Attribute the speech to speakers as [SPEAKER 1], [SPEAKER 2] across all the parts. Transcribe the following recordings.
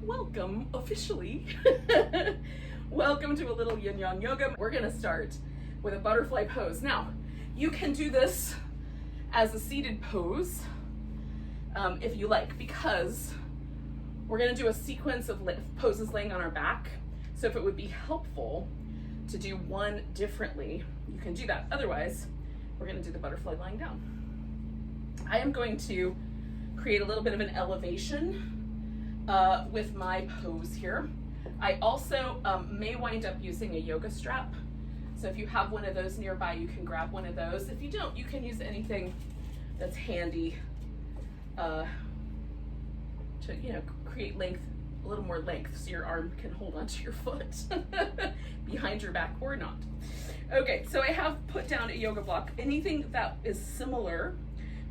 [SPEAKER 1] welcome officially. Welcome to a little yin yang yoga. We're gonna start with a butterfly pose. Now, you can do this as a seated pose if you like, because we're gonna do a sequence of poses laying on our back. So if it would be helpful to do one differently, you can do that. Otherwise, we're gonna do the butterfly lying down. I am going to create a little bit of an elevation with my pose here. I also may wind up using a yoga strap. So if you have one of those nearby, you can grab one of those. If you don't, you can use anything that's handy to, create length, a little more length, so your arm can hold onto your foot behind your back or not. Okay, so I have put down a yoga block. Anything that is similar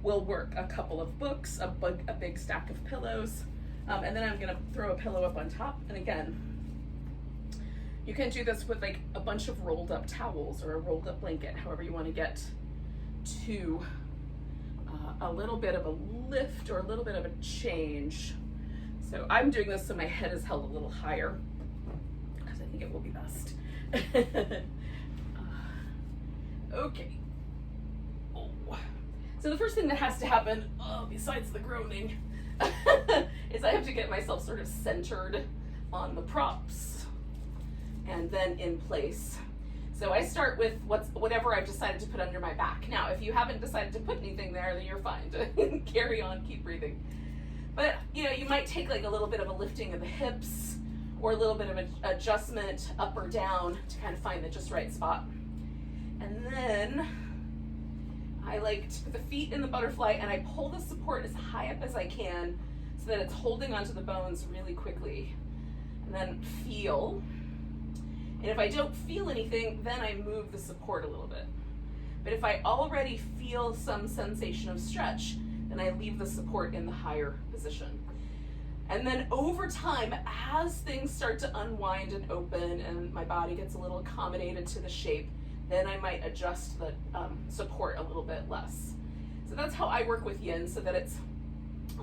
[SPEAKER 1] will work. A couple of books, a big stack of pillows, and then I'm gonna throw a pillow up on top. And again, you can do this with like a bunch of rolled up towels or a rolled up blanket, however you want to get to a little bit of a lift or a little bit of a change. So I'm doing this so my head is held a little higher because I think it will be best. Okay. Oh. So the first thing that has to happen, besides the groaning, is I have to get myself sort of centered on the props and then in place. So I start with whatever I've decided to put under my back. Now, if you haven't decided to put anything there, then you're fine to carry on, keep breathing. But you might take like a little bit of a lifting of the hips or a little bit of an adjustment up or down to kind of find the just right spot. And then I like to put the feet in the butterfly and I pull the support as high up as I can so that it's holding onto the bones really quickly. And then feel. And if I don't feel anything, then I move the support a little bit. But if I already feel some sensation of stretch, then I leave the support in the higher position. And then over time, as things start to unwind and open and my body gets a little accommodated to the shape, then I might adjust the support a little bit less. So that's how I work with yin, so that it's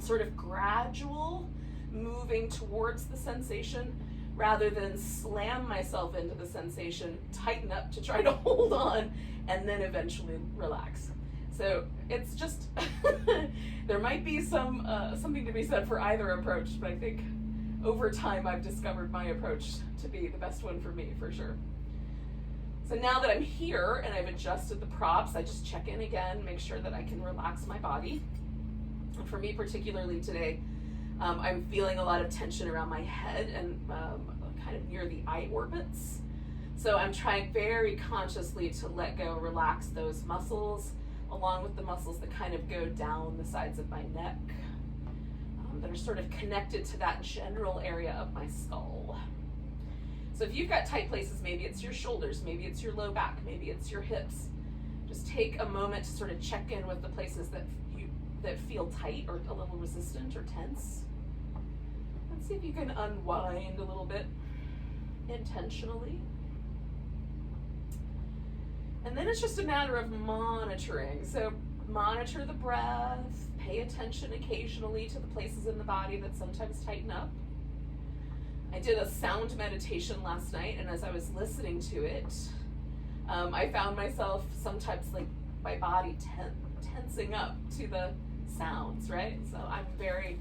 [SPEAKER 1] sort of gradual moving towards the sensation rather than slam myself into the sensation, tighten up to try to hold on, and then eventually relax. So it's just, there might be something to be said for either approach, but I think over time I've discovered my approach to be the best one for me, for sure. So now that I'm here and I've adjusted the props, I just check in again, make sure that I can relax my body. And for me particularly today, I'm feeling a lot of tension around my head and kind of near the eye orbits. So I'm trying very consciously to let go, relax those muscles, along with the muscles that kind of go down the sides of my neck, that are sort of connected to that general area of my skull. So if you've got tight places, maybe it's your shoulders, maybe it's your low back, maybe it's your hips. Just take a moment to sort of check in with the places that feel tight or a little resistant or tense. Let's see if you can unwind a little bit intentionally. And then it's just a matter of monitoring. So monitor the breath, pay attention occasionally to the places in the body that sometimes tighten up. I did a sound meditation last night, and as I was listening to it, I found myself sometimes like my body tensing up to the sounds, right? So I'm very,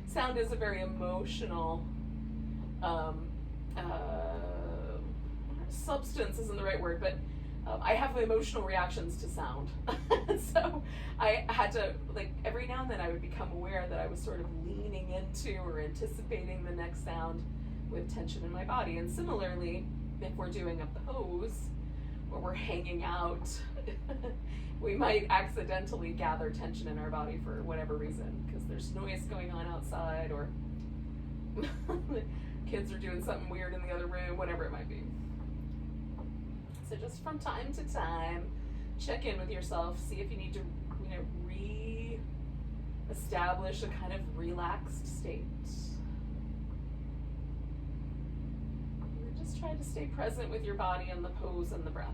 [SPEAKER 1] sound is a very emotional, substance isn't the right word, but I have emotional reactions to sound. So I had to, like, every now and then I would become aware that I was sort of leaning into or anticipating the next sound with tension in my body. And similarly, if we're doing a pose where we're hanging out, we might accidentally gather tension in our body for whatever reason, because there's noise going on outside, or kids are doing something weird in the other room, whatever it might be. So just from time to time, check in with yourself, see if you need to, re-establish a kind of relaxed state. And just try to stay present with your body and the pose and the breath.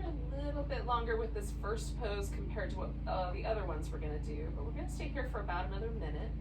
[SPEAKER 1] for a little bit longer with this first pose compared to what the other ones we're going to do, but we're going to stay here for about another minute.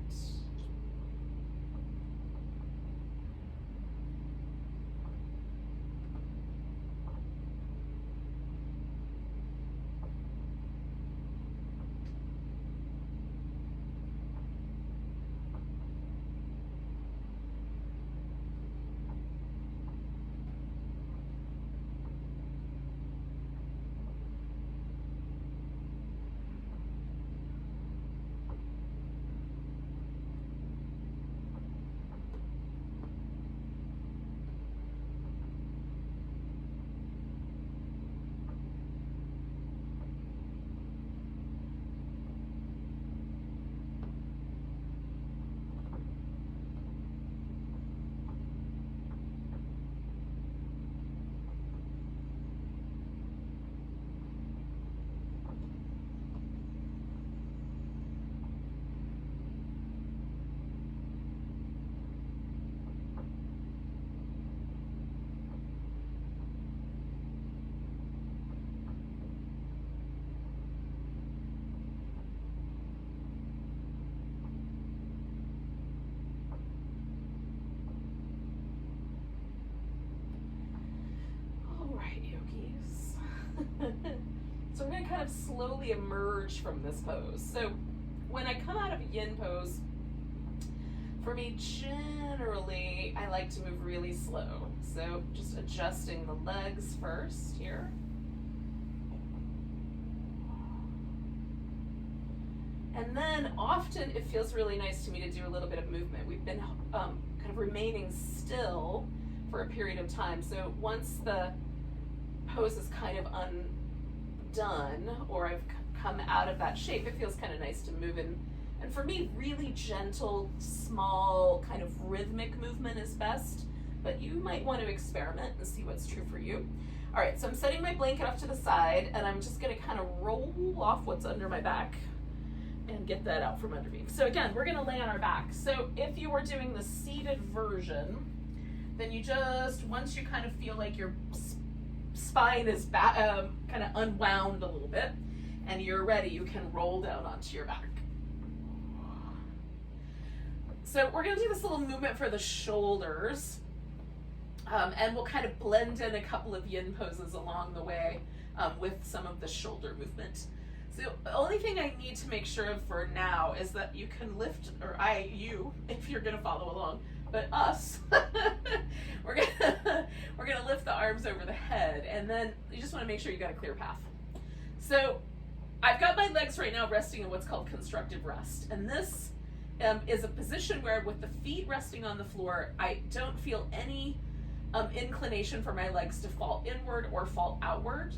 [SPEAKER 1] So we're going to kind of slowly emerge from this pose. So when I come out of yin pose, for me generally I like to move really slow. So just adjusting the legs first here. And then often it feels really nice to me to do a little bit of movement. We've been kind of remaining still for a period of time. So once the pose is kind of undone, or I've come out of that shape, it feels kind of nice to move in. And for me, really gentle, small, kind of rhythmic movement is best, but you might want to experiment and see what's true for you. All right, so I'm setting my blanket off to the side, and I'm just gonna kind of roll off what's under my back and get that out from under me. So again, we're gonna lay on our back. So if you were doing the seated version, then you just, once you kind of feel like your spine is kind of unwound a little bit and you're ready, you can roll down onto your back. So we're going to do this little movement for the shoulders, and we'll kind of blend in a couple of yin poses along the way with some of the shoulder movement. So the only thing I need to make sure of for now is that you can lift, or you, if you're going to follow along, but us, we're gonna lift the arms over the head, and then you just want to make sure you got a clear path. So I've got my legs right now resting in what's called constructive rest, and this is a position where with the feet resting on the floor, I don't feel any inclination for my legs to fall inward or fall outward.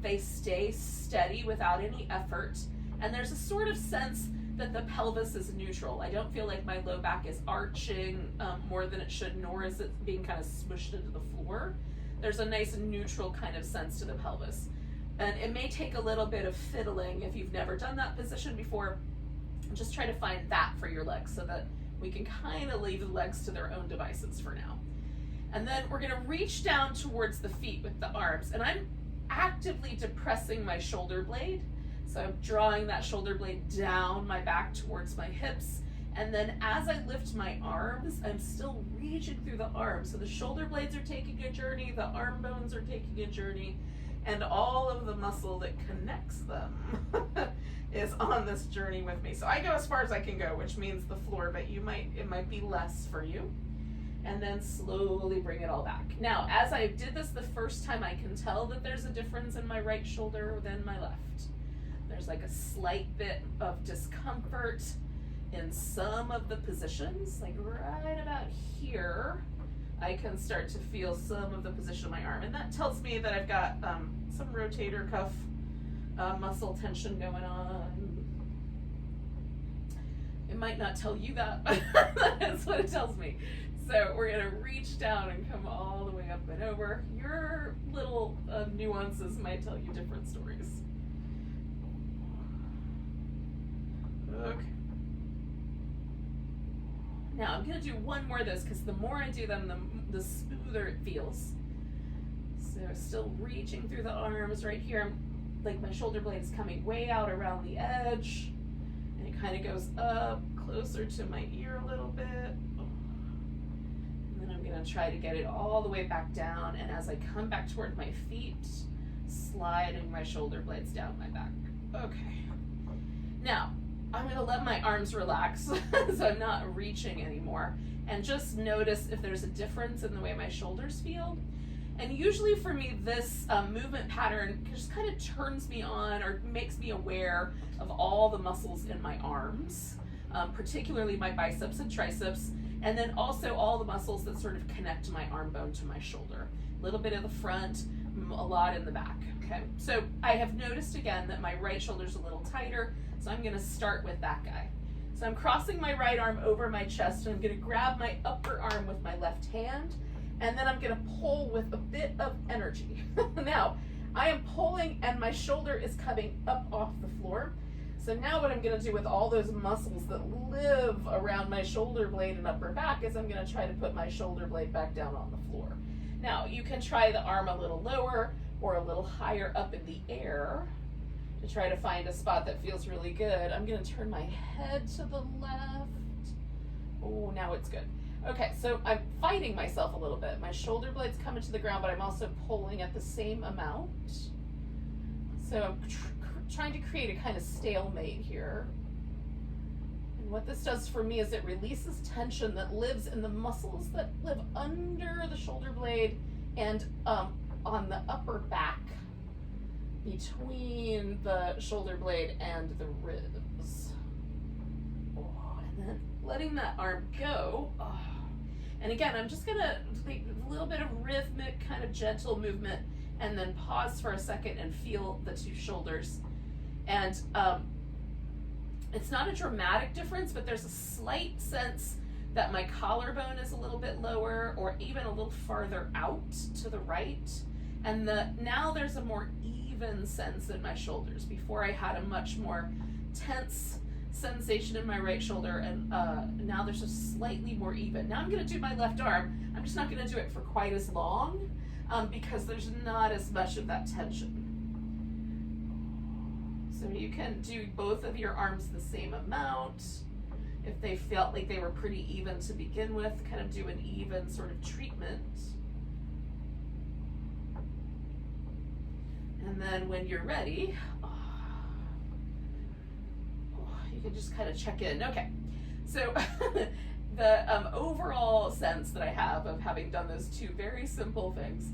[SPEAKER 1] They stay steady without any effort, and there's a sort of sense that the pelvis is neutral. I don't feel like my low back is arching more than it should, nor is it being kind of smushed into the floor. There's a nice neutral kind of sense to the pelvis. And it may take a little bit of fiddling if you've never done that position before. Just try to find that for your legs so that we can kind of leave the legs to their own devices for now. And then we're gonna reach down towards the feet with the arms, and I'm actively depressing my shoulder blade. So I'm drawing that shoulder blade down my back towards my hips, and then as I lift my arms, I'm still reaching through the arms. So the shoulder blades are taking a journey, the arm bones are taking a journey, and all of the muscle that connects them is on this journey with me. So I go as far as I can go, which means the floor, but it might be less for you. And then slowly bring it all back. Now, as I did this the first time, I can tell that there's a difference in my right shoulder than my left. There's like a slight bit of discomfort in some of the positions, like right about here, I can start to feel some of the position of my arm. And that tells me that I've got some rotator cuff muscle tension going on. It might not tell you that, but that's what it tells me. So we're gonna reach down and come all the way up and over. Your little nuances might tell you different stories. Okay. Now I'm gonna do one more of those because the more I do them, the smoother it feels. So So still reaching through the arms right here. Like my shoulder blade is coming way out around the edge. And it kind of goes up closer to my ear a little bit. And then I'm gonna try to get it all the way back down. And as I come back toward my feet, sliding my shoulder blades down my back. Okay. Now, I'm gonna let my arms relax so I'm not reaching anymore. And just notice if there's a difference in the way my shoulders feel. And usually for me, this movement pattern just kind of turns me on or makes me aware of all the muscles in my arms, particularly my biceps and triceps, and then also all the muscles that sort of connect my arm bone to my shoulder. A little bit of the front, a lot in the back, okay? So I have noticed again that my right shoulder's a little tighter, so I'm gonna start with that guy. So I'm crossing my right arm over my chest, and I'm gonna grab my upper arm with my left hand, and then I'm gonna pull with a bit of energy. Now, I am pulling and my shoulder is coming up off the floor. So now what I'm gonna do with all those muscles that live around my shoulder blade and upper back is I'm gonna try to put my shoulder blade back down on the floor. Now, you can try the arm a little lower or a little higher up in the air to try to find a spot that feels really good. I'm gonna turn my head to the left. Oh, now it's good. Okay, so I'm fighting myself a little bit. My shoulder blade's coming to the ground, but I'm also pulling at the same amount. So I'm trying to create a kind of stalemate here. And what this does for me is it releases tension that lives in the muscles that live under the shoulder blade and on the upper back between the shoulder blade and the ribs. Oh, and then letting that arm go. Oh. And again, I'm just gonna take a little bit of rhythmic, kind of gentle movement, and then pause for a second and feel the two shoulders. And it's not a dramatic difference, but there's a slight sense that my collarbone is a little bit lower or even a little farther out to the right. And now there's a more even sense in my shoulders. Before I had a much more tense sensation in my right shoulder, and now there's just slightly more even. Now I'm gonna do my left arm. I'm just not gonna do it for quite as long because there's not as much of that tension. So you can do both of your arms the same amount. If they felt like they were pretty even to begin with, kind of do an even sort of treatment. And then when you're ready, you can just kind of check in. Okay, so the overall sense that I have of having done those two very simple things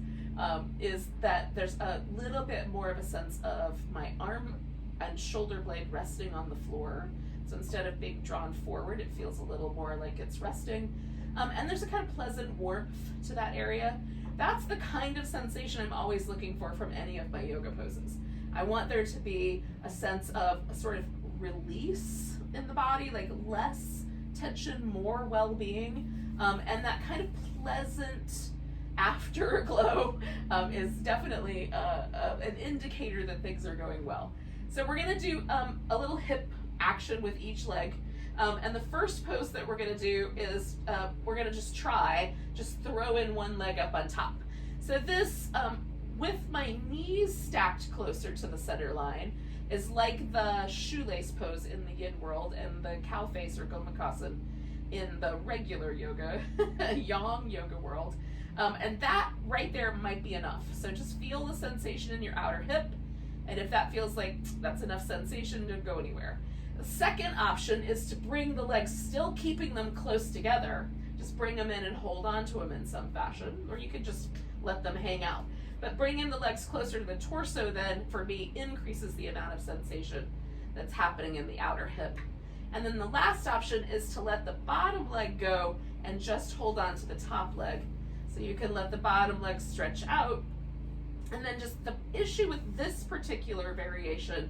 [SPEAKER 1] is that there's a little bit more of a sense of my arm and shoulder blade resting on the floor. So instead of being drawn forward, it feels a little more like it's resting. And there's a kind of pleasant warmth to that area. That's the kind of sensation I'm always looking for from any of my yoga poses. I want there to be a sense of a sort of release in the body, like less tension, more well-being, and that kind of pleasant afterglow is definitely an indicator that things are going well. So we're gonna do a little hip action with each leg. And the first pose that we're gonna do is we're gonna just throw in one leg up on top. So this, with my knees stacked closer to the center line, is like the shoelace pose in the yin world and the cow face or gomukhasana in the regular yoga, yang yoga world. And that right there might be enough. So just feel the sensation in your outer hip. And if that feels like that's enough sensation, don't go anywhere. The second option is to bring the legs, still keeping them close together. Just bring them in and hold on to them in some fashion, or you could just let them hang out. But bringing the legs closer to the torso then, for me, increases the amount of sensation that's happening in the outer hip. And then the last option is to let the bottom leg go and just hold on to the top leg. So you can let the bottom leg stretch out. And then just the issue with this particular variation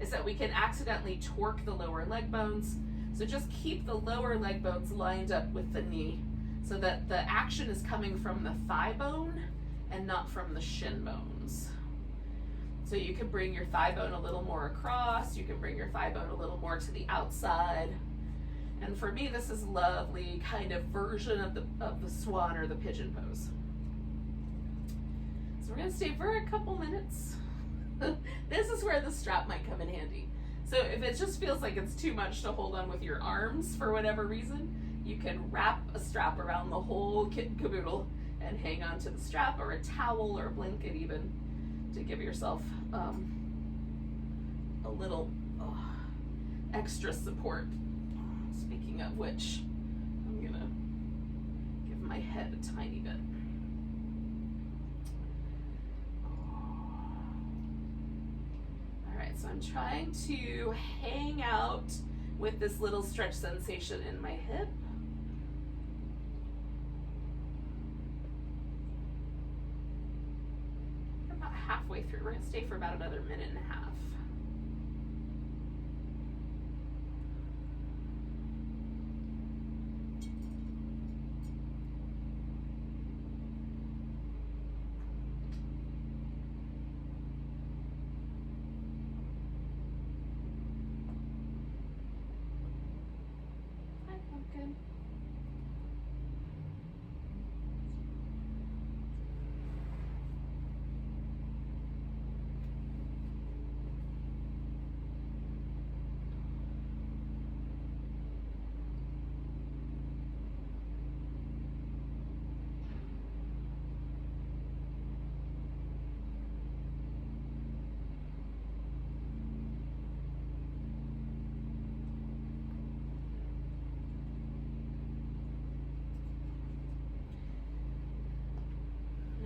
[SPEAKER 1] is that we can accidentally torque the lower leg bones. So just keep the lower leg bones lined up with the knee so that the action is coming from the thigh bone and not from the shin bones. So you can bring your thigh bone a little more across, you can bring your thigh bone a little more to the outside. And for me, this is a lovely kind of version of the swan or the pigeon pose. So we're gonna stay for a couple minutes. This is where the strap might come in handy. So if it just feels like it's too much to hold on with your arms for whatever reason, you can wrap a strap around the whole kit and caboodle and hang on to the strap, or a towel or a blanket even, to give yourself a little extra support. Speaking of which, I'm gonna give my head a tiny bit. All right, so I'm trying to hang out with this little stretch sensation in my hip. We're about halfway through. We're gonna stay for about another minute and a half.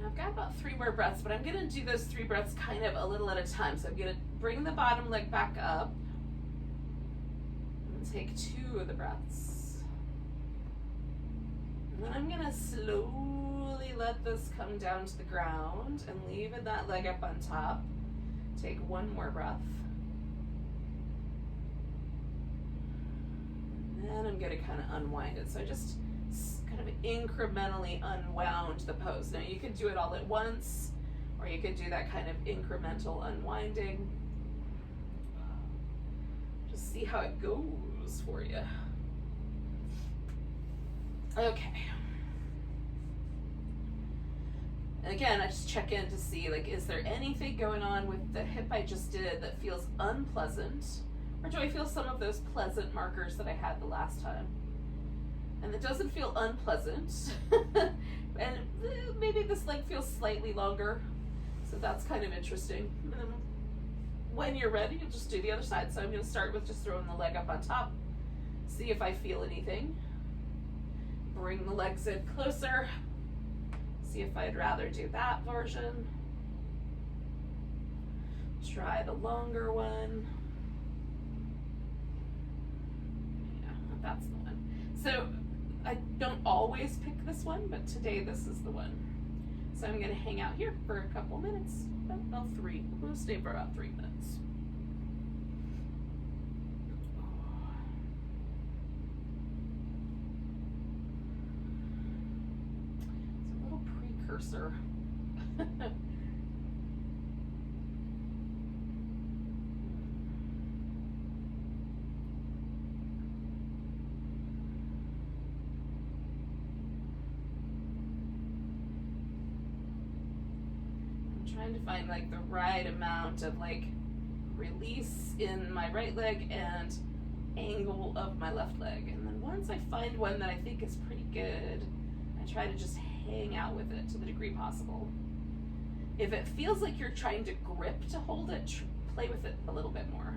[SPEAKER 1] I've got about 3 more breaths, but I'm gonna do those 3 breaths kind of a little at a time. So I'm gonna bring the bottom leg back up and take 2 of the breaths. And then I'm gonna slowly let this come down to the ground and leaving that leg up on top. Take 1 more breath. And then I'm gonna kind of unwind it. So I just kind of incrementally unwound the pose. Now you could do it all at once, or you could do that kind of incremental unwinding. Just see how it goes for you. Okay. Again, I just check in to see, like, is there anything going on with the hip I just did that feels unpleasant? Or do I feel some of those pleasant markers that I had the last time? And it doesn't feel unpleasant. And maybe this leg feels slightly longer. So that's kind of interesting. And then when you're ready, you'll just do the other side. So I'm gonna start with just throwing the leg up on top. See if I feel anything. Bring the legs in closer. See if I'd rather do that version. Try the longer one. Yeah, that's the one. So I don't always pick this one, but today this is the one. So I'm gonna hang out here for a couple minutes, about 3. We'll stay for about 3 minutes. It's a little precursor. Trying to find like the right amount of like release in my right leg and angle of my left leg. And then once I find one that I think is pretty good, I try to just hang out with it to the degree possible. If it feels like you're trying to grip to hold it, play with it a little bit more.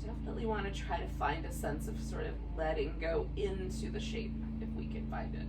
[SPEAKER 1] Definitely want to try to find a sense of sort of letting go into the shape if we can find it.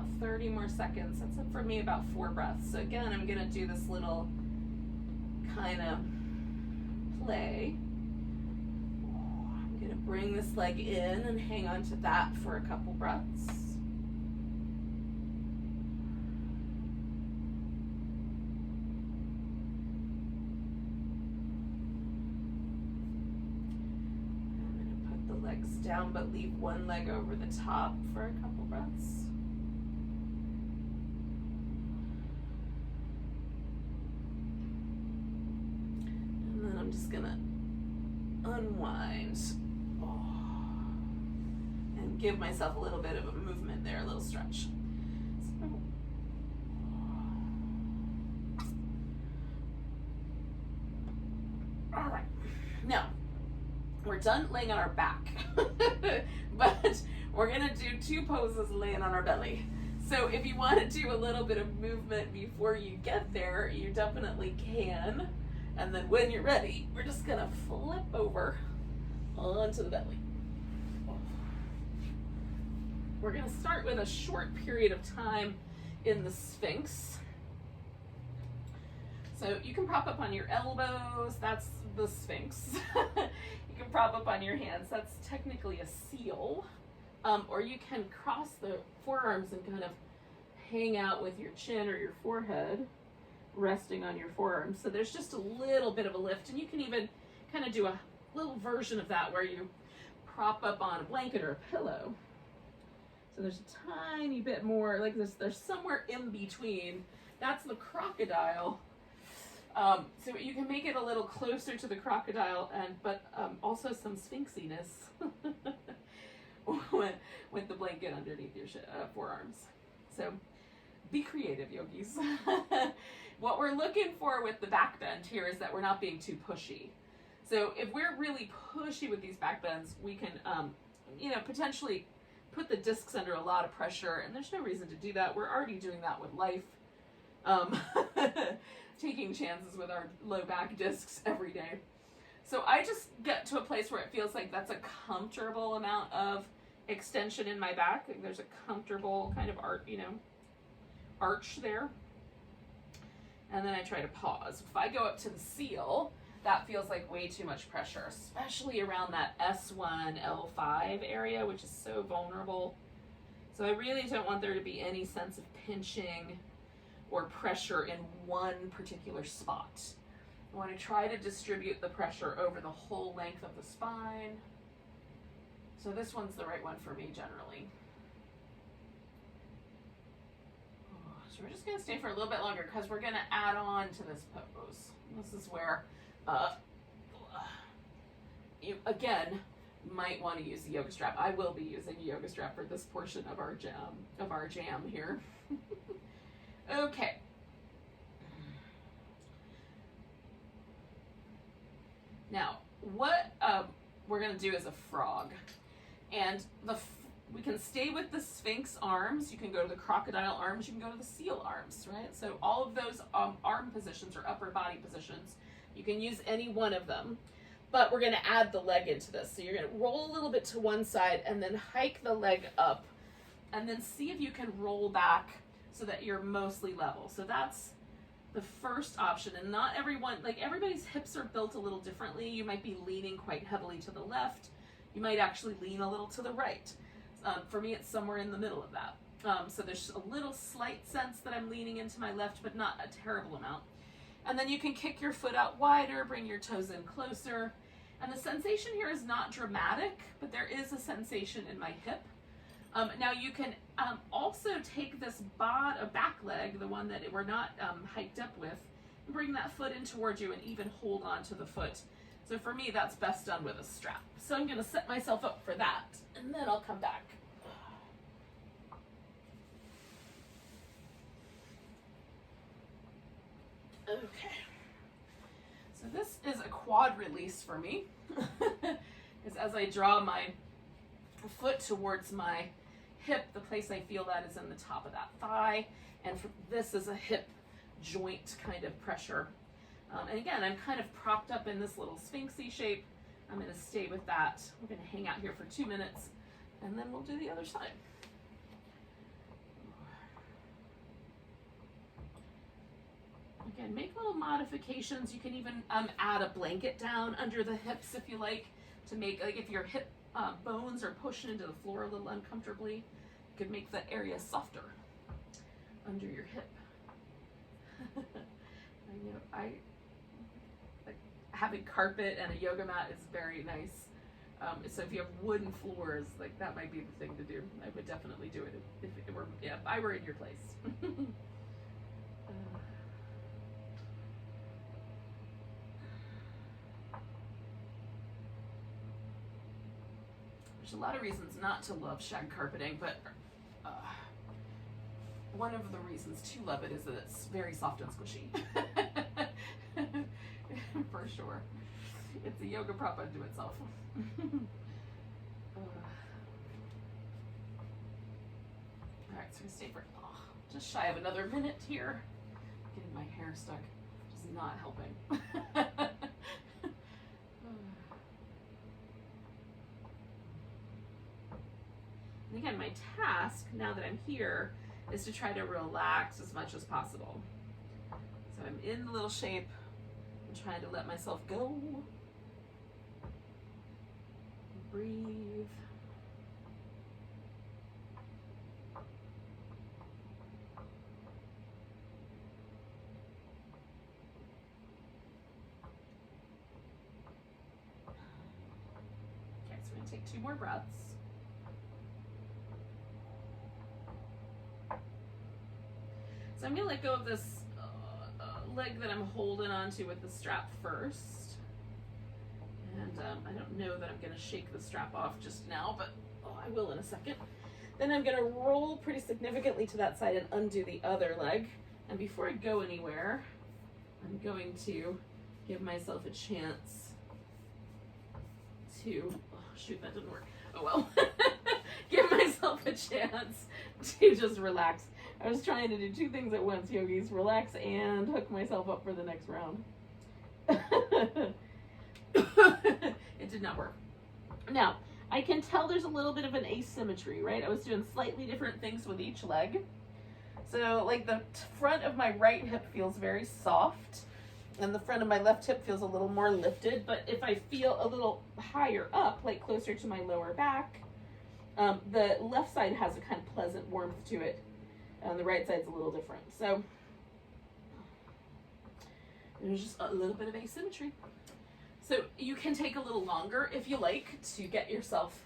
[SPEAKER 1] about 30 more seconds. That's for me about 4 breaths. So again, I'm gonna do this little kind of play. I'm gonna bring this leg in and hang on to that for a couple breaths. Down, but leave one leg over the top for a couple breaths. And then I'm just gonna unwind and give myself a little bit of a movement there, a little stretch. All right, now we're done laying on our back, but we're gonna do 2 poses laying on our belly. So if you want to do a little bit of movement before you get there, you definitely can. And then when you're ready, we're just gonna flip over onto the belly. We're gonna start with a short period of time in the Sphinx. So you can prop up on your elbows, that's the Sphinx. You can prop up on your hands, that's technically a seal. Or you can cross the forearms and kind of hang out with your chin or your forehead, resting on your forearms. So there's just a little bit of a lift, and you can even kind of do a little version of that where you prop up on a blanket or a pillow. So there's a tiny bit more, like there's somewhere in between. That's the crocodile. So you can make it a little closer to the crocodile, but also some sphinxiness with the blanket underneath your forearms. So be creative, yogis. What we're looking for with the back bend here is that we're not being too pushy. So if we're really pushy with these back bends, we can, potentially put the discs under a lot of pressure, and there's no reason to do that. We're already doing that with life. Taking chances with our low back discs every day. So I just get to a place where it feels like that's a comfortable amount of extension in my back. There's a comfortable kind of arch there. And then I try to pause. If I go up to the seal, that feels like way too much pressure, especially around that S1, L5 area, which is so vulnerable. So I really don't want there to be any sense of pinching or pressure in one particular spot. I want to try to distribute the pressure over the whole length of the spine. So this one's the right one for me generally. So we're just gonna stay for a little bit longer because we're gonna add on to this pose. This is where you again might want to use the yoga strap. I will be using a yoga strap for this portion of our jam here. Okay. Now, what we're going to do is a frog. And we can stay with the Sphinx arms. You can go to the crocodile arms. You can go to the seal arms, right? So all of those arm positions or upper body positions, you can use any one of them. But we're going to add the leg into this. So you're going to roll a little bit to one side and then hike the leg up. And then see if you can roll back so that you're mostly level. So that's the first option. And not everyone, like everybody's hips are built a little differently. You might be leaning quite heavily to the left. You might actually lean a little to the right. For me, it's somewhere in the middle of that. So there's a little slight sense that I'm leaning into my left, but not a terrible amount. And then you can kick your foot out wider, bring your toes in closer. And the sensation here is not dramatic, but there is a sensation in my hip. Now you can also take this back leg, the one that we're not hiked up with, and bring that foot in towards you and even hold on to the foot. So for me, that's best done with a strap. So I'm gonna set myself up for that, and then I'll come back. Okay, so this is a quad release for me. Is as I draw my foot towards my hip, the place I feel that is in the top of that thigh, and this is a hip joint kind of pressure. And again, I'm kind of propped up in this little sphinxy shape. I'm going to stay with that. We're going to hang out here for 2 minutes, and then we'll do the other side. Again, make little modifications. You can even add a blanket down under the hips if you like, to make, like if your hip bones are pushing into the floor a little uncomfortably, you could make the area softer under your hip. I know, like having carpet and a yoga mat is very nice. So if you have wooden floors, like that might be the thing to do. I would definitely do it if it were, yeah, if I were in your place. There's a lot of reasons not to love shag carpeting, but one of the reasons to love it is that it's very soft and squishy. For sure. It's a yoga prop unto itself. Alright, so we stay for just shy of another minute here. Getting my hair stuck, which is not helping. And again, my task, now that I'm here, is to try to relax as much as possible. So I'm in the little shape, I'm trying to let myself go. Breathe. Okay, so I'm going to take 2 more breaths. So I'm going to let go of this leg that I'm holding onto with the strap first. And I don't know that I'm going to shake the strap off just now, but I will in a second. Then I'm going to roll pretty significantly to that side and undo the other leg. And before I go anywhere, I'm going to give myself a chance to, oh shoot, that didn't work. Oh well. Give myself a chance to just relax. I was trying to do 2 things at once, yogis. Relax and hook myself up for the next round. It did not work. Now, I can tell there's a little bit of an asymmetry, right? I was doing slightly different things with each leg. So like the front of my right hip feels very soft and the front of my left hip feels a little more lifted. But if I feel a little higher up, like closer to my lower back, the left side has a kind of pleasant warmth to it. And the right side's a little different. So there's just a little bit of asymmetry. So you can take a little longer if you like to get yourself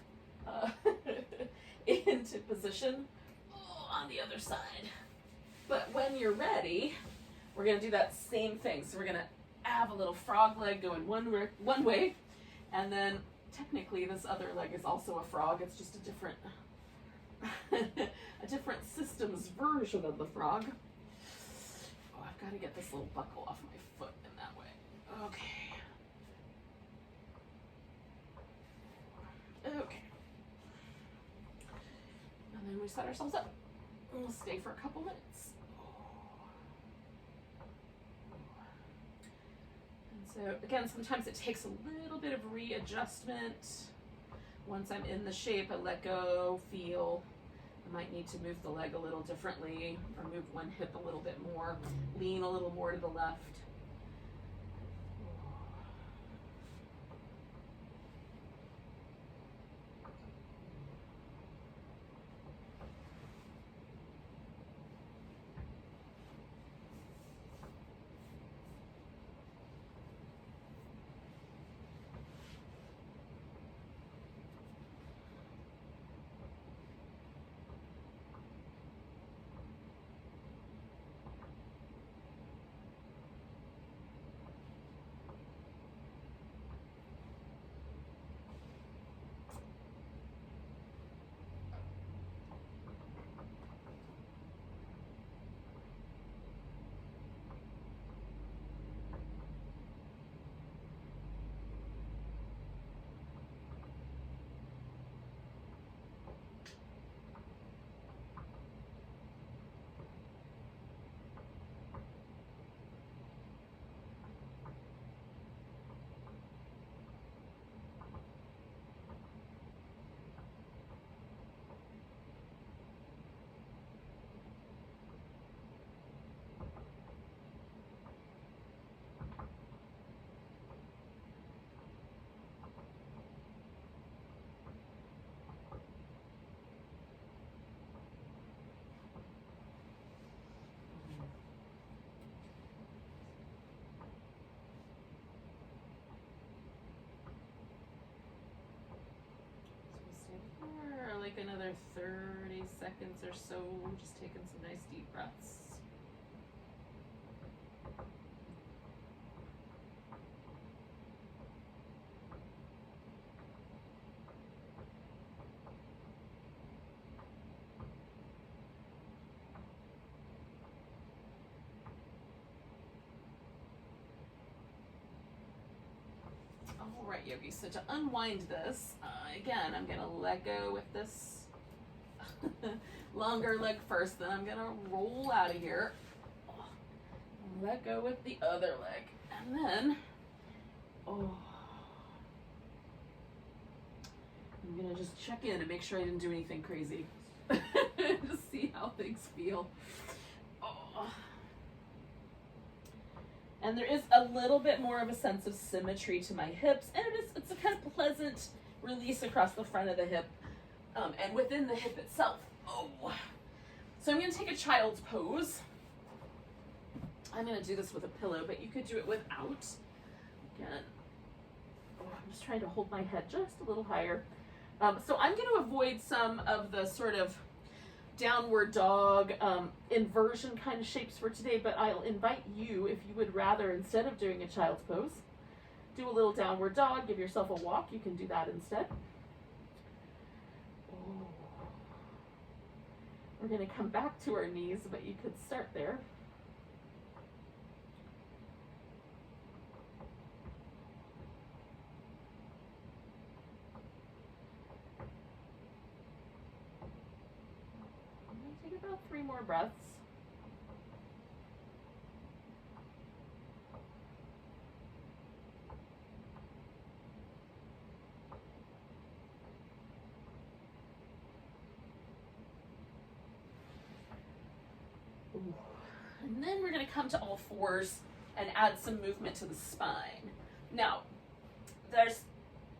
[SPEAKER 1] into position on the other side. But when you're ready, we're going to do that same thing. So we're going to have a little frog leg going one way, and then technically this other leg is also a frog. It's just a different a different system's version of the frog. Oh, I've got to get this little buckle off my foot in that way. Okay. And then we set ourselves up. And we'll stay for a couple minutes. And so again, sometimes it takes a little bit of readjustment. Once I'm in the shape, I let go, feel. I might need to move the leg a little differently, or move one hip a little bit more, lean a little more to the left. take another 30 seconds or so, just taking some nice deep breaths. All right, yogis, so to unwind this, again, I'm gonna let go with this longer leg first, then I'm gonna roll out of here. Let go with the other leg, and then, I'm gonna just check in and make sure I didn't do anything crazy. Just see how things feel. And there is a little bit more of a sense of symmetry to my hips, and it's a kind of pleasant release across the front of the hip and within the hip itself. So I'm going to take a child's pose. I'm going to do this with a pillow, but you could do it without. Again, I'm just trying to hold my head just a little higher. So I'm going to avoid some of the sort of downward dog, inversion kind of shapes for today, but I'll invite you, if you would rather, instead of doing a child's pose, do a little downward dog, give yourself a walk. You can do that instead. We're going to come back to our knees, but you could start there. Take about 3 more breaths. And then we're going to come to all fours and add some movement to the spine. Now, there's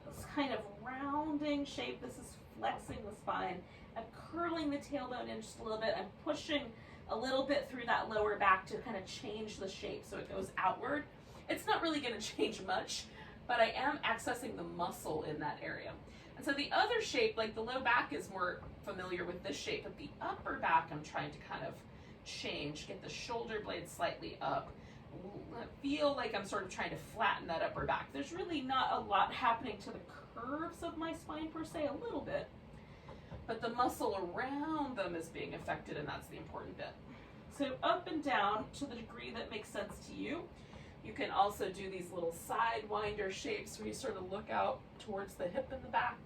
[SPEAKER 1] this kind of rounding shape. This is flexing the spine. I'm curling the tailbone in just a little bit. I'm pushing a little bit through that lower back to kind of change the shape so it goes outward. It's not really going to change much, but I am accessing the muscle in that area. And so the other shape, like the low back is more familiar with this shape, but the upper back I'm trying to kind of change, get the shoulder blades slightly up. I feel like I'm sort of trying to flatten that upper back. There's really not a lot happening to the curves of my spine per se, a little bit, but the muscle around them is being affected, and that's the important bit. So up and down to the degree that makes sense to you. You can also do these little sidewinder shapes where you sort of look out towards the hip in the back.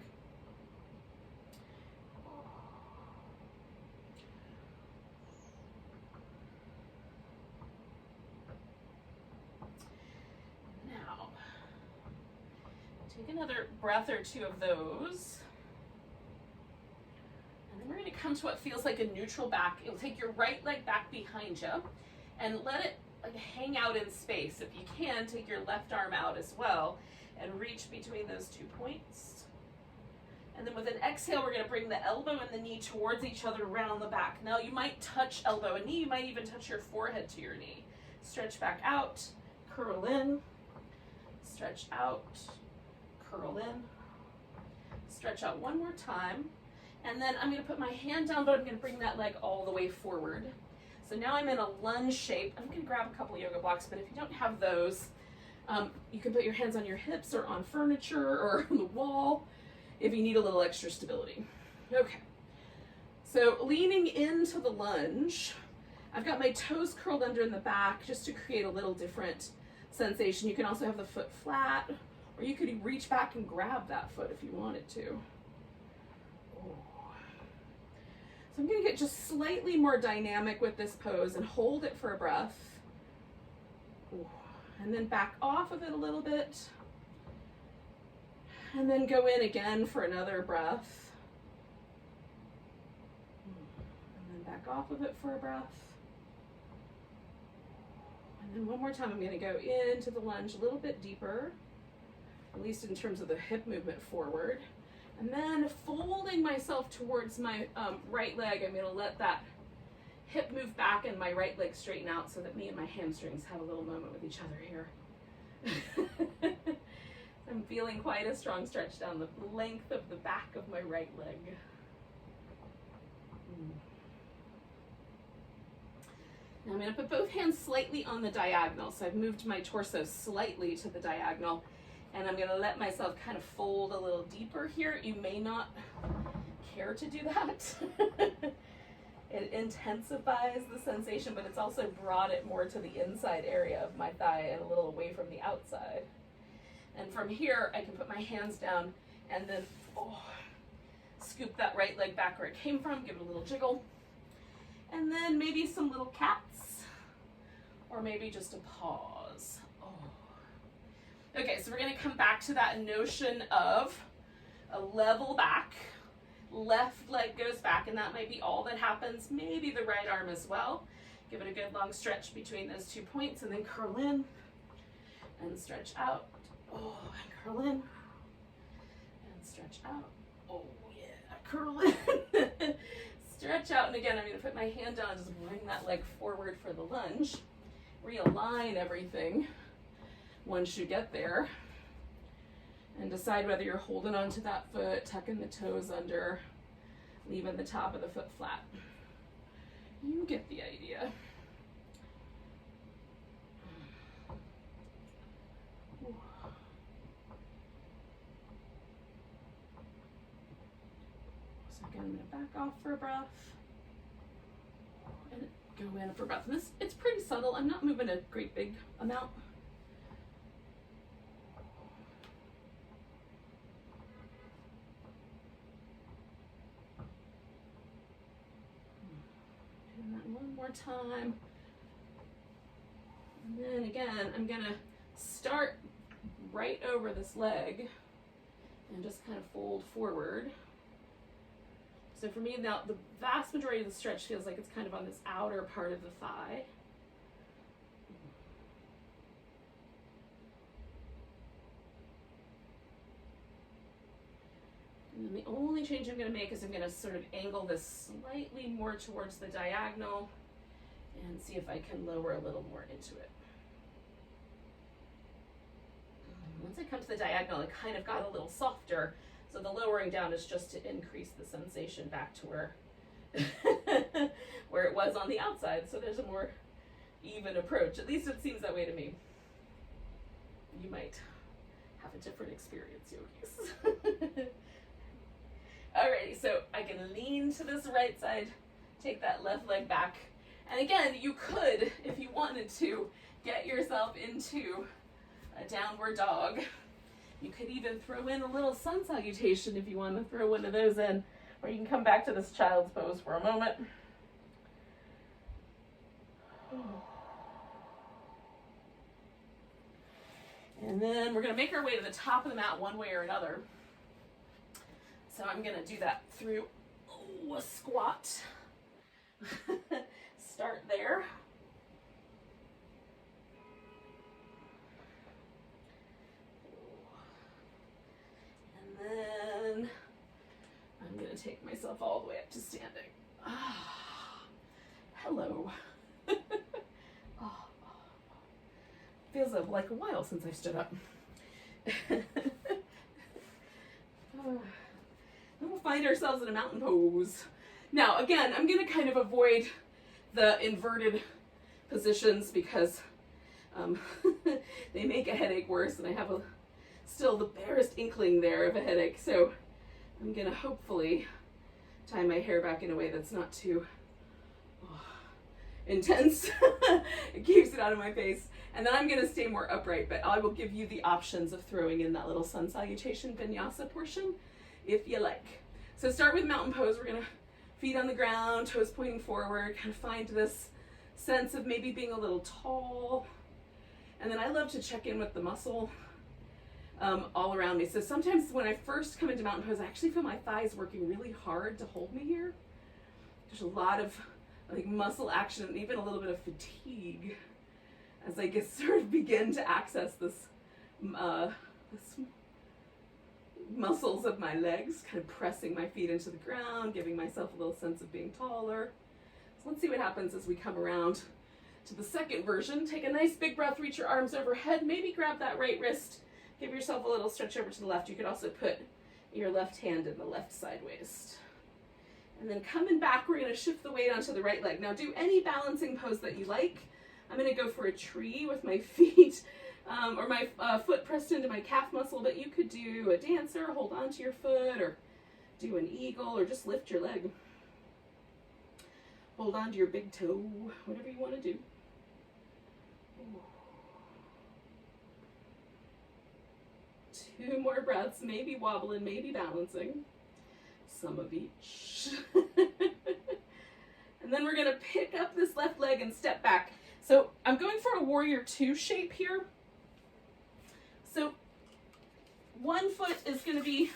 [SPEAKER 1] Now, take another breath or two of those. And then we're going to come to what feels like a neutral back. You'll take your right leg back behind you and let it like hang out in space. If you can, take your left arm out as well and reach between those 2 points. And then with an exhale, we're going to bring the elbow and the knee towards each other around the back. Now you might touch elbow and knee. You might even touch your forehead to your knee. Stretch back out, curl in, stretch out, curl in, stretch out one more time. And then I'm going to put my hand down, but I'm going to bring that leg all the way forward. So now I'm in a lunge shape. I'm going to grab a couple yoga blocks, but if you don't have those, you can put your hands on your hips or on furniture or on the wall if you need a little extra stability. Okay, so leaning into the lunge, I've got my toes curled under in the back just to create a little different sensation. You can also have the foot flat, or you could reach back and grab that foot if you wanted to. So I'm going to get just slightly more dynamic with this pose and hold it for a breath. And then back off of it a little bit. And then go in again for another breath. And then back off of it for a breath. And then one more time, I'm going to go into the lunge a little bit deeper, at least in terms of the hip movement forward. And then folding myself towards my right leg, I'm going to let that hip move back and my right leg straighten out so that me and my hamstrings have a little moment with each other here. I'm feeling quite a strong stretch down the length of the back of my right leg. Now I'm going to put both hands slightly on the diagonal. So I've moved my torso slightly to the diagonal, and I'm going to let myself kind of fold a little deeper here. You may not care to do that. It intensifies the sensation, but it's also brought it more to the inside area of my thigh and a little away from the outside. And from here, I can put my hands down and then scoop that right leg back where it came from, give it a little jiggle. And then maybe some little cats, or maybe just a pause. Okay, so we're gonna come back to that notion of a level back. Left leg goes back, and that might be all that happens. Maybe the right arm as well. Give it a good long stretch between those 2 points, and then curl in and stretch out. And curl in and stretch out. Curl in. Stretch out, and again, I'm going to put my hand down and just bring that leg forward for the lunge. Realign everything once you get there. And decide whether you're holding onto that foot, tucking the toes under, leaving the top of the foot flat. You get the idea. So again, I'm going to back off for a breath and go in for a breath. And it's pretty subtle. I'm not moving a great big amount. One more time. And then again, I'm gonna start right over this leg and just kind of fold forward. So for me now, the vast majority of the stretch feels like it's kind of on this outer part of the thigh. And then the only change I'm going to make is I'm going to sort of angle this slightly more towards the diagonal and see if I can lower a little more into it. Once I come to the diagonal, it kind of got a little softer, so the lowering down is just to increase the sensation back to where, where it was on the outside, so there's a more even approach. At least it seems that way to me. You might have a different experience, yogis. Alrighty, so I can lean to this right side, take that left leg back. And again, you could, if you wanted to, get yourself into a downward dog. You could even throw in a little sun salutation if you want to throw one of those in, or you can come back to this child's pose for a moment. And then we're going to make our way to the top of the mat one way or another. So I'm going to do that through a squat. Start there. And then I'm going to take myself all the way up to standing. Hello. Feels like a while since I've stood up. We'll find ourselves in a mountain pose. Now, again, I'm going to kind of avoid the inverted positions because they make a headache worse, and I have still the barest inkling there of a headache. So I'm going to hopefully tie my hair back in a way that's not too intense. It keeps it out of my face. And then I'm going to stay more upright, but I will give you the options of throwing in that little sun salutation vinyasa portion if you like. So start with mountain pose. We're going to feet on the ground, toes pointing forward, kind of find this sense of maybe being a little tall. And then I love to check in with the muscle all around me. So sometimes when I first come into mountain pose, I actually feel my thighs working really hard to hold me here. There's a lot of like muscle action and even a little bit of fatigue as I sort of begin to access this muscles of my legs, kind of pressing my feet into the ground, giving myself a little sense of being taller. So let's see what happens as we come around to the second version. Take a nice big breath, reach your arms overhead, maybe grab that right wrist, give yourself a little stretch over to the left. You could also put your left hand in the left side waist. And then coming back, we're gonna shift the weight onto the right leg. Now do any balancing pose that you like. I'm gonna go for a tree with my feet or my foot pressed into my calf muscle, but you could do a dancer, hold on to your foot, or do an eagle, or just lift your leg. Hold on to your big toe, whatever you wanna do. Two more breaths, maybe wobbling, maybe balancing. Some of each. And then we're gonna pick up this left leg and step back. So I'm going for a warrior two shape here. So one foot is gonna be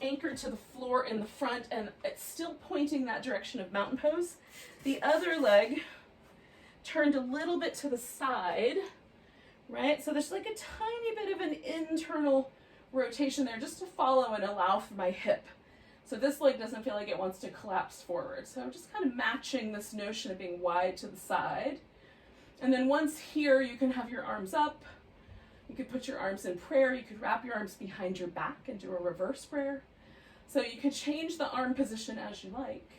[SPEAKER 1] anchored to the floor in the front, and it's still pointing that direction of mountain pose. The other leg turned a little bit to the side, right? So there's like a tiny bit of an internal rotation there just to follow and allow for my hip. So this leg doesn't feel like it wants to collapse forward. So I'm just kind of matching this notion of being wide to the side. And then once here, you can have your arms up. You could put your arms in prayer. You could wrap your arms behind your back and do a reverse prayer. So you could change the arm position as you like.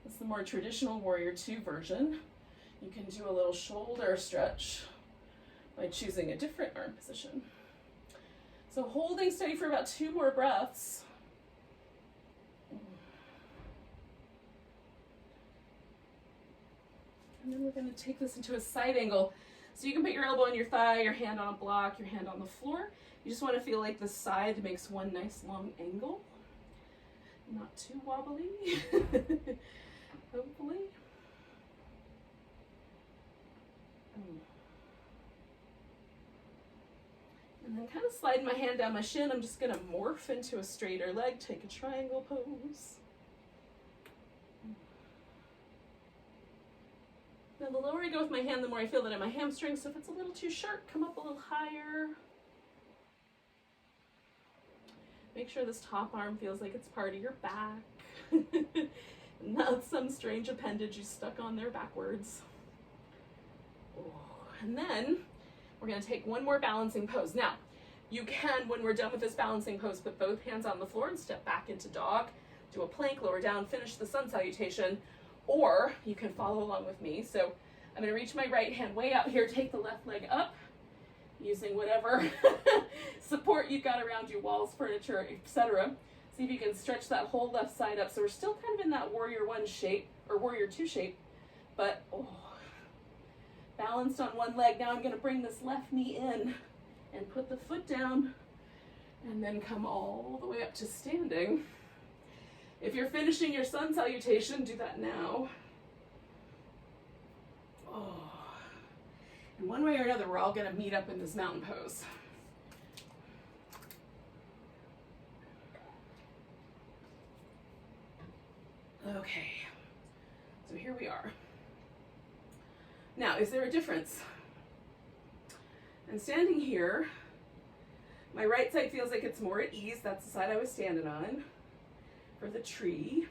[SPEAKER 1] It's the more traditional warrior two version. You can do a little shoulder stretch by choosing a different arm position. So holding steady for about 2 more breaths. And then we're going to take this into a side angle. So you can put your elbow on your thigh, your hand on a block, your hand on the floor. You just want to feel like the side makes one nice long angle. Not too wobbly, hopefully. And then kind of slide my hand down my shin. I'm just going to morph into a straighter leg, take a triangle pose. Now the lower I go with my hand, the more I feel that in my hamstring. So if it's a little too short, come up a little higher. Make sure this top arm feels like it's part of your back. Not some strange appendage you stuck on there backwards. And then we're going to take one more balancing pose. Now, you can, when we're done with this balancing pose, put both hands on the floor and step back into dog. Do a plank, lower down, finish the sun salutation. Or you can follow along with me. So I'm going to reach my right hand way out here, take the left leg up, using whatever support you've got around you, walls, furniture, etc. See if you can stretch that whole left side up. So we're still kind of in that warrior one shape, or warrior two shape, but balanced on one leg. Now I'm going to bring this left knee in and put the foot down, and then come all the way up to standing. If you're finishing your sun salutation, do that now. And one way or another, we're all going to meet up in this mountain pose. Okay, so here we are. Now, is there a difference? I'm standing here. My right side feels like it's more at ease. That's the side I was standing on for the tree.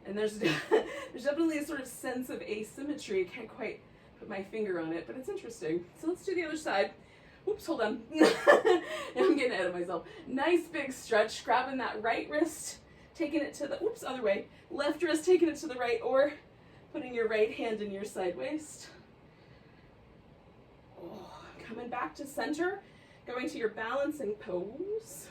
[SPEAKER 1] And there's definitely a sort of sense of asymmetry. I can't quite put my finger on it, but it's interesting. So let's do the other side. Oops, hold on. I'm getting ahead of myself. Nice big stretch, grabbing that right wrist, taking it to the, other way. Left wrist, taking it to the right, or putting your right hand in your side waist. Coming back to center, going to your balancing pose.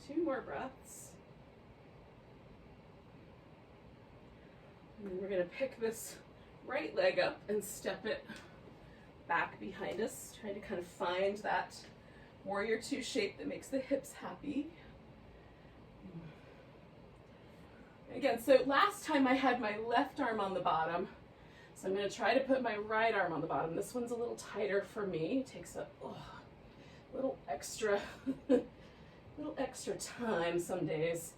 [SPEAKER 1] Two more breaths. And then we're going to pick this right leg up and step it back behind us. Try to kind of find that warrior two shape that makes the hips happy. Again, so last time I had my left arm on the bottom. So I'm going to try to put my right arm on the bottom. This one's a little tighter for me. It takes a little extra time some days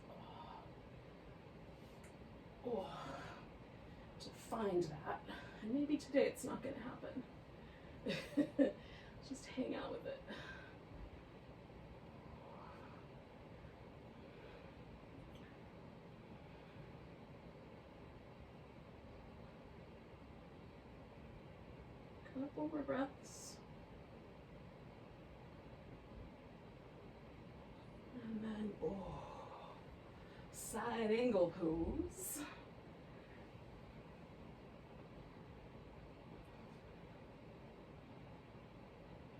[SPEAKER 1] to find that. And maybe today it's not going to happen. Just hang out with it. Couple more breaths. And then, side angle pose.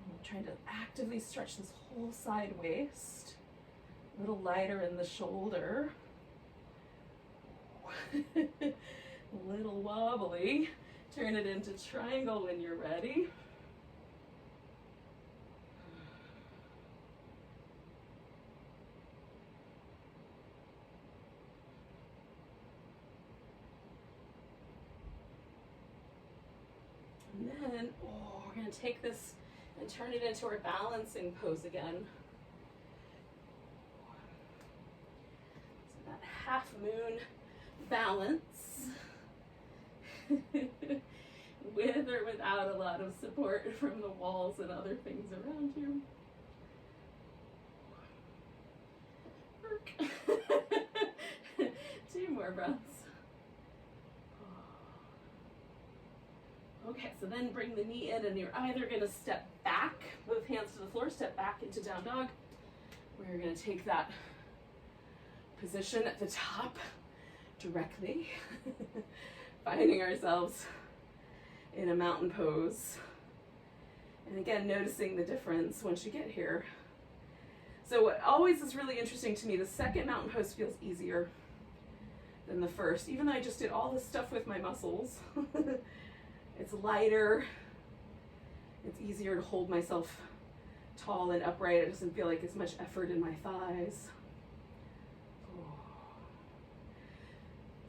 [SPEAKER 1] I'm trying to actively stretch this whole side waist. A little lighter in the shoulder. A little wobbly. Turn it into triangle when you're ready. And then, we're going to take this and turn it into our balancing pose again. So that half moon balance. With or without a lot of support from the walls and other things around you. Work. 2 more breaths. Okay, so then bring the knee in and you're either going to step back, both hands to the floor, step back into down dog. We're going to take that position at the top directly, finding ourselves in a mountain pose. And again, noticing the difference once you get here. So what always is really interesting to me, the second mountain pose feels easier than the first, even though I just did all this stuff with my muscles. It's lighter, it's easier to hold myself tall and upright. It doesn't feel like as much effort in my thighs.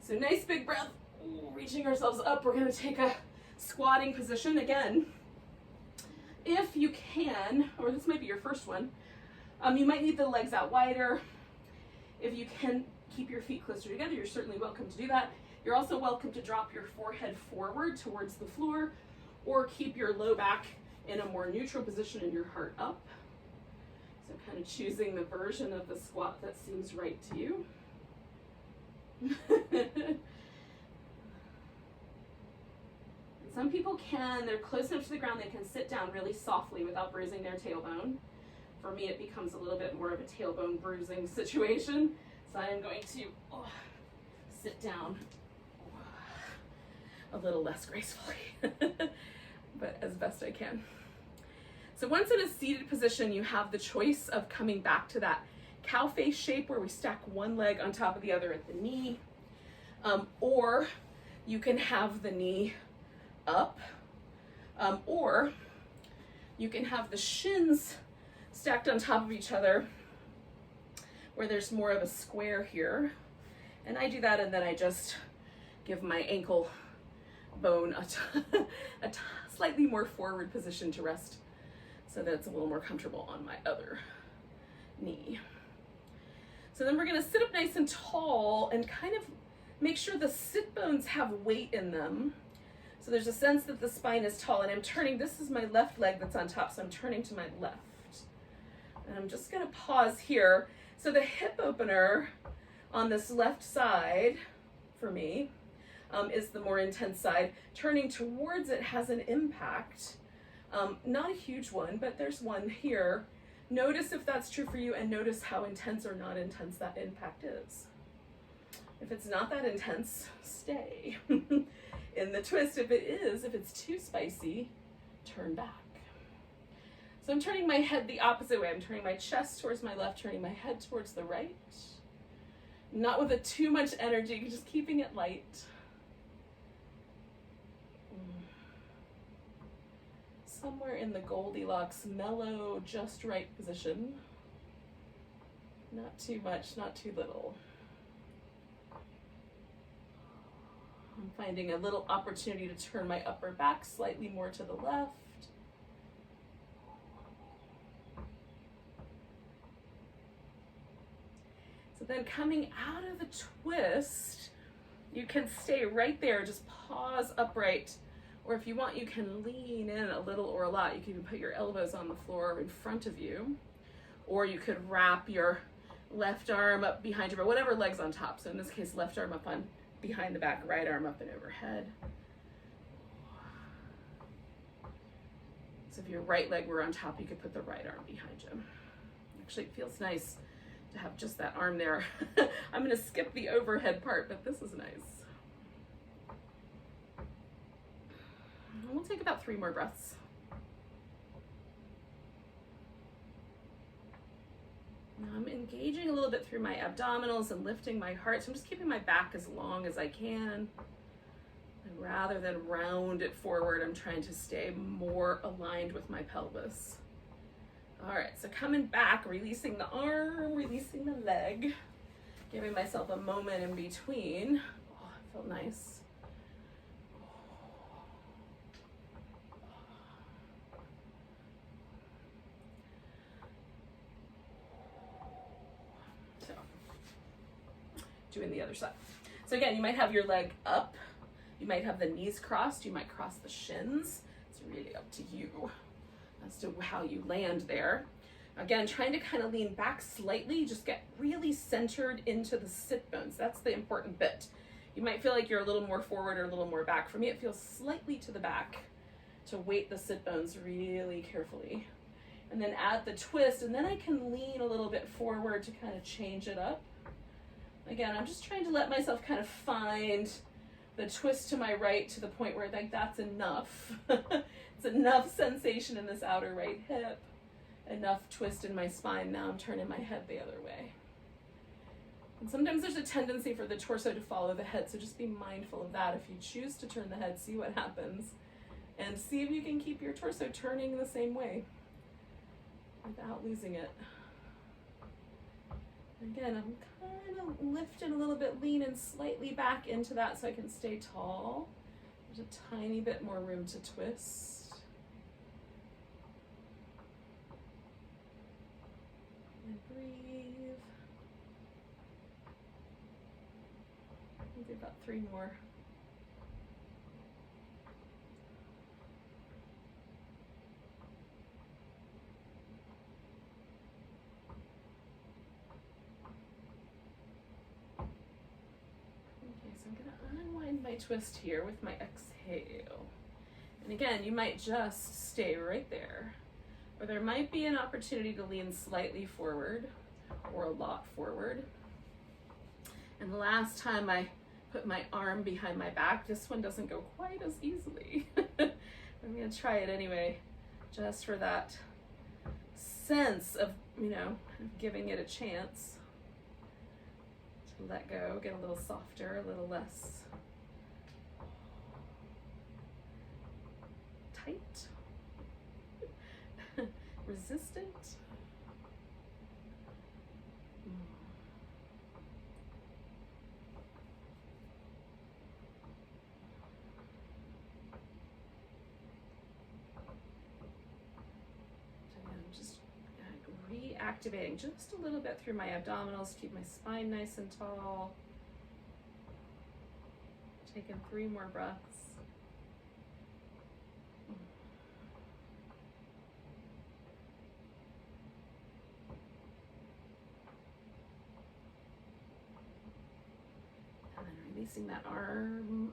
[SPEAKER 1] So nice big breath, reaching ourselves up. We're gonna take a squatting position again. If you can, or this might be your first one, you might need the legs out wider. If you can keep your feet closer together, you're certainly welcome to do that. You're also welcome to drop your forehead forward towards the floor, or keep your low back in a more neutral position and your heart up. So kind of choosing the version of the squat that seems right to you. Some people they're close enough to the ground, they can sit down really softly without bruising their tailbone. For me, it becomes a little bit more of a tailbone bruising situation. So I am going to sit down a little less gracefully, but as best I can. So once in a seated position, you have the choice of coming back to that cow face shape where we stack one leg on top of the other at the knee, or you can have the knee up, or you can have the shins stacked on top of each other where there's more of a square here. And I do that, and then I just give my ankle bone a slightly more forward position to rest so that it's a little more comfortable on my other knee. So then we're going to sit up nice and tall and kind of make sure the sit bones have weight in them. So there's a sense that the spine is tall, and I'm turning, this is my left leg that's on top, so I'm turning to my left. And I'm just going to pause here. So the hip opener on this left side for me is the more intense side. Turning towards it has an impact. Not a huge one, but there's one here. Notice if that's true for you, and notice how intense or not intense that impact is. If it's not that intense, stay in the twist. If it is, if it's too spicy, turn back. So I'm turning my head the opposite way. I'm turning my chest towards my left, turning my head towards the right. Not with too much energy, just keeping it light. Somewhere in the Goldilocks, mellow, just right position. Not too much, not too little. I'm finding a little opportunity to turn my upper back slightly more to the left. So then coming out of the twist, you can stay right there, just pause upright. Or if you want, you can lean in a little or a lot. You can even put your elbows on the floor in front of you. Or you could wrap your left arm up behind you, or whatever leg's on top. So in this case, left arm up on behind the back, right arm up and overhead. So if your right leg were on top, you could put the right arm behind you. Actually, it feels nice to have just that arm there. I'm gonna skip the overhead part, but this is nice. And we'll take about 3 more breaths. Now I'm engaging a little bit through my abdominals and lifting my heart. So I'm just keeping my back as long as I can. And rather than round it forward, I'm trying to stay more aligned with my pelvis. All right, so coming back, releasing the arm, releasing the leg, giving myself a moment in between. Oh, it felt nice. So, doing the other side. So again, you might have your leg up, you might have the knees crossed, you might cross the shins. It's really up to you as to how you land there. Again, trying to kind of lean back slightly, just get really centered into the sit bones. That's the important bit. You might feel like you're a little more forward or a little more back. For me, it feels slightly to the back to weight the sit bones really carefully. And then add the twist, and then I can lean a little bit forward to kind of change it up. Again, I'm just trying to let myself kind of find the twist to my right to the point where I think that's enough. It's enough sensation in this outer right hip, enough twist in my spine. Now I'm turning my head the other way. And sometimes there's a tendency for the torso to follow the head, so just be mindful of that. If you choose to turn the head, see what happens, and see if you can keep your torso turning the same way without losing it. Again, I'm kind of lifting a little bit, leaning slightly back into that so I can stay tall. There's a tiny bit more room to twist. And breathe. We'll do about 3 more. My twist here with my exhale. And again, you might just stay right there, or there might be an opportunity to lean slightly forward or a lot forward. And the last time I put my arm behind my back, this one doesn't go quite as easily. I'm gonna try it anyway, just for that sense of, giving it a chance to let go, get a little softer, a little less tight, resistant. So I'm just reactivating just a little bit through my abdominals, keep my spine nice and tall. Taking 3 more breaths. Releasing that arm.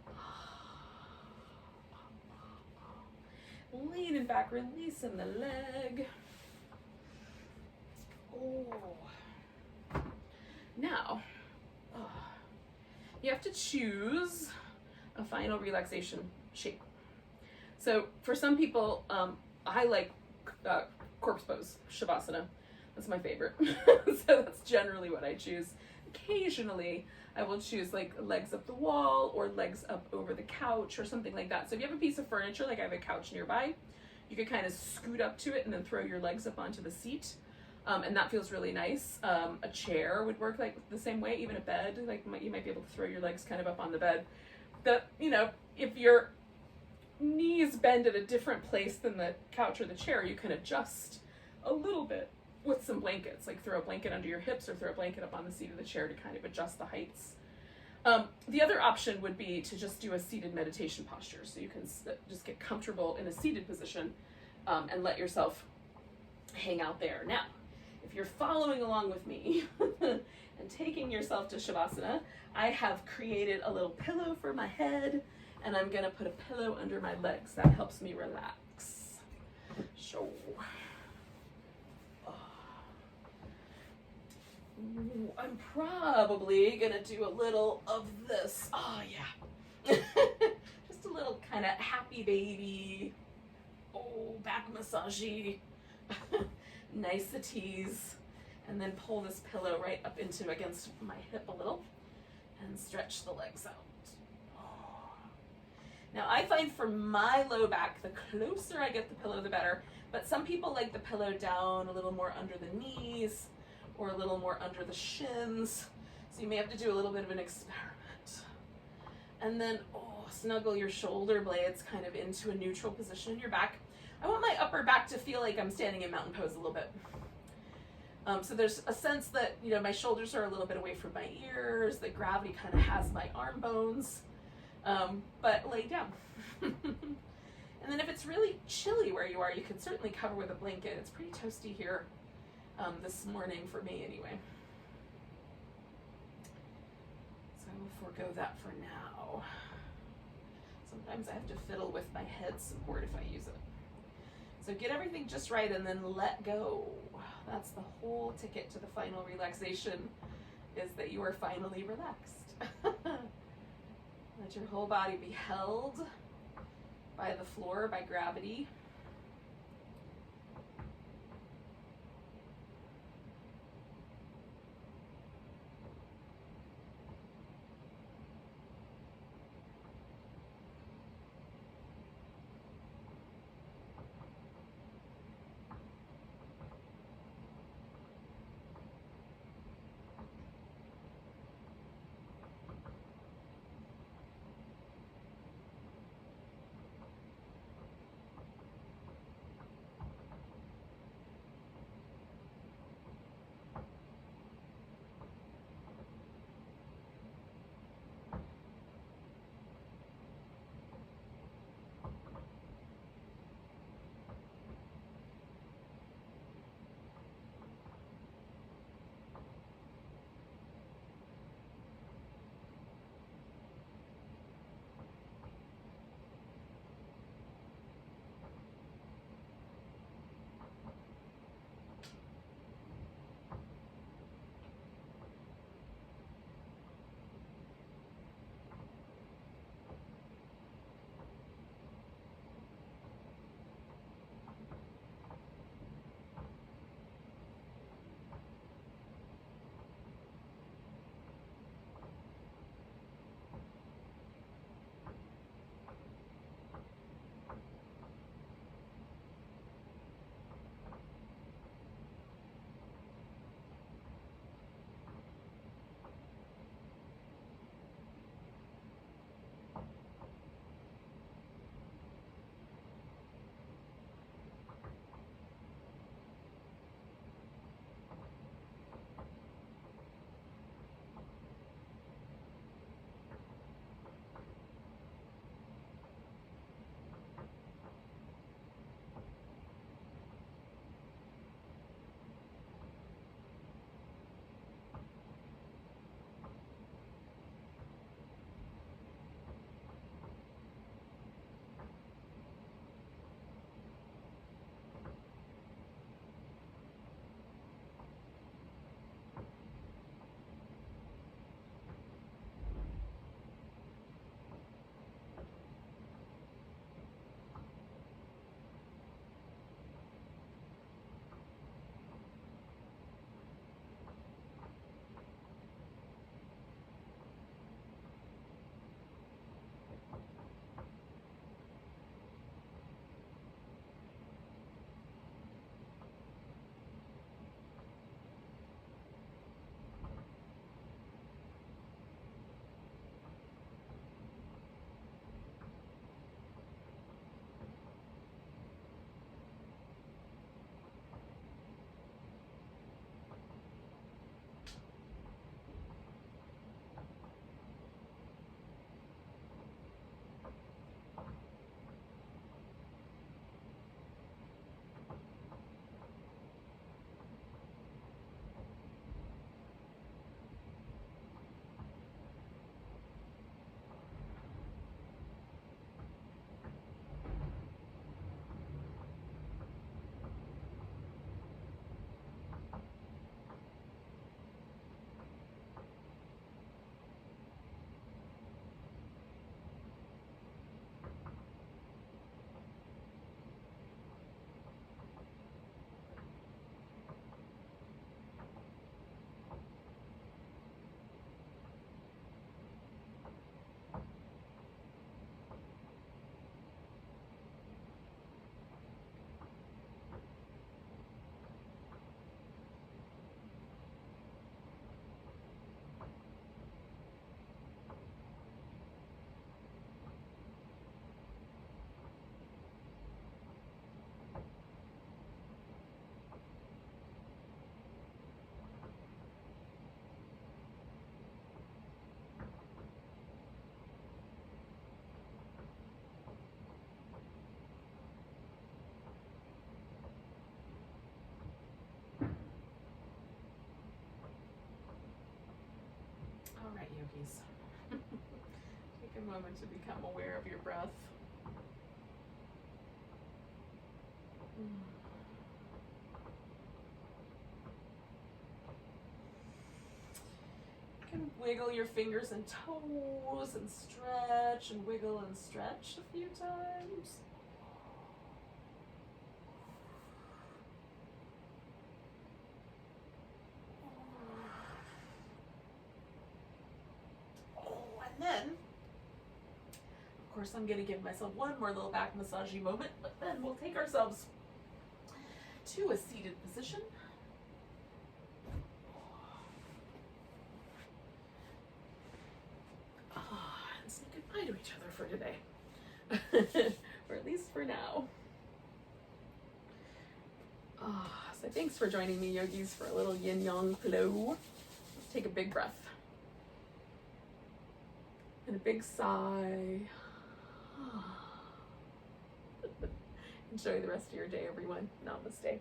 [SPEAKER 1] Leaning back, releasing the leg. Oh. Now, you have to choose a final relaxation shape. So for some people, I like corpse pose, Shavasana. That's my favorite. So that's generally what I choose. Occasionally, I will choose like legs up the wall or legs up over the couch or something like that. So if you have a piece of furniture, like I have a couch nearby, you could kind of scoot up to it and then throw your legs up onto the seat. And that feels really nice. A chair would work like the same way, even a bed, like you might be able to throw your legs kind of up on the bed. If your knees bend at a different place than the couch or the chair, you can adjust a little bit with some blankets, like throw a blanket under your hips or throw a blanket up on the seat of the chair to kind of adjust the heights. The other option would be to just do a seated meditation posture. So you can just get comfortable in a seated position and let yourself hang out there. Now, if you're following along with me and taking yourself to Shavasana, I have created a little pillow for my head, and I'm gonna put a pillow under my legs. That helps me relax. So, I'm probably gonna do a little of this. Oh yeah. Just a little kind of happy baby. Oh, back massagey. Niceties. And then pull this pillow right up into against my hip a little and stretch the legs out. Now I find for my low back, the closer I get the pillow, the better. But some people like the pillow down a little more under the knees or a little more under the shins. So you may have to do a little bit of an experiment. And then snuggle your shoulder blades kind of into a neutral position in your back. I want my upper back to feel like I'm standing in mountain pose a little bit. So there's a sense that, you know, my shoulders are a little bit away from my ears, that gravity kind of has my arm bones. But lay down. And then if it's really chilly where you are, you can certainly cover with a blanket. It's pretty toasty here this morning for me anyway. So I will forego that for now. Sometimes I have to fiddle with my head support if I use it. So get everything just right and then let go. That's the whole ticket to the final relaxation, is that you are finally relaxed. Let your whole body be held by the floor, by gravity. yogis. Take a moment to become aware of your breath. You can wiggle your fingers and toes and stretch and wiggle and stretch a few times. And then, of course, I'm going to give myself one more little back massagey moment, but then we'll take ourselves to a seated position. And say goodbye to each other for today, or at least for now. So thanks for joining me, yogis, for a little yin-yang flow. Let's take a big breath. And a big sigh. Enjoy the rest of your day, everyone. Namaste.